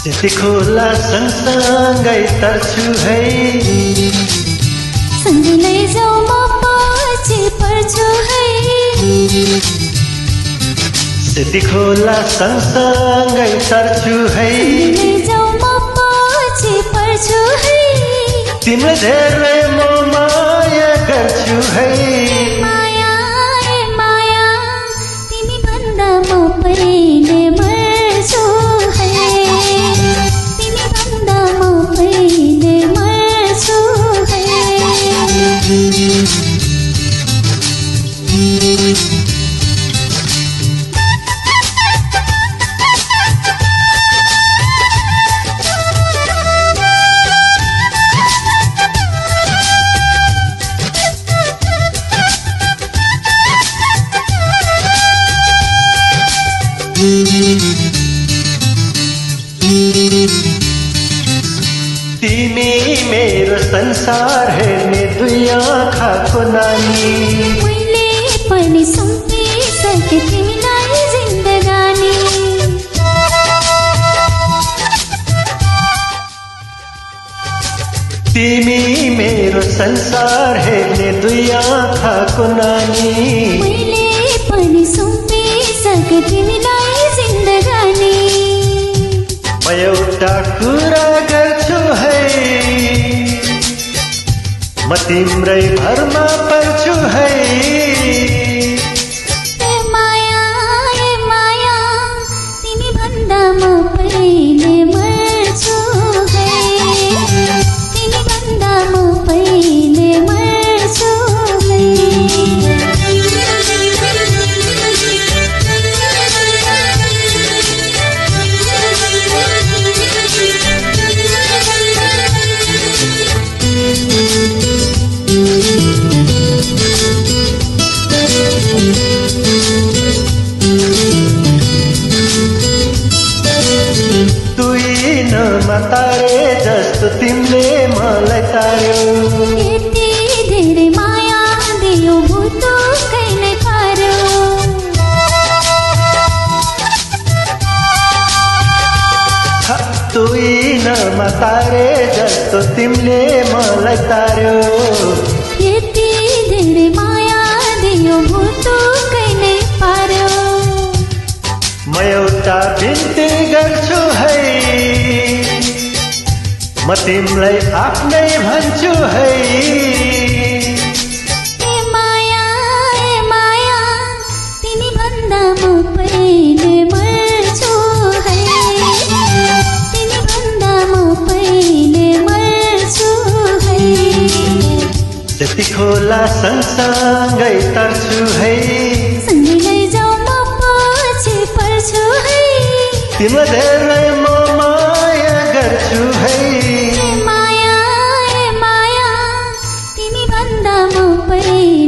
त्यति खोला सँगसँगै तर्छु है सँगै लैजाऊ म पछि पर्छु है त्यति खोला सँगसँगै तर्छु है लैजाऊ म पछि पर्छु है तिमीलाई धेरै म माया गर्छु है माया माया तिमी भन्दा म पहिले मर्छु है तिमी भन्दा म पहिले मर्छु है तिमी मेरो संसार हेर्ने दुई आँखाको नानी मैले पनि सुम्पिसके तिमीलाई जिन्दगानी तिमी मेरो संसार हेर्ने दुई आँखाको नानी मैले पनि सुम्पिसके तिमीलाई जिन्दगानी म एउटा कुरा गर्छु है म तिम्रै भरमा पर्छु है माया तिमी भन्दा म पहिले मर्छु है तिमी भन्दा म पहिले मर्छु तारे जस्तो तिमीले मलाई तार्यो यति धेरै माया दियो भुतुकै नै पार्यो तुई नमा तारे जस्तो तिमीले मलाई तार्यो यति धेरै माया दियो भुतुकै नै पार्यो म एउटा बिन्ती गर्छु है म तिमीलाई आफ्नै भन्छु है माया तिमी भन्दा म पहिले मर्छु है तिमी भन्दा म पहिले मर्छु है त्यति खोला सँगसँगै तर्छु है सँगै लैजाऊ म पछि पर्छु है तिमीलाई धेरै म माया गर्छु है माया तिमी भन्दा म पहिले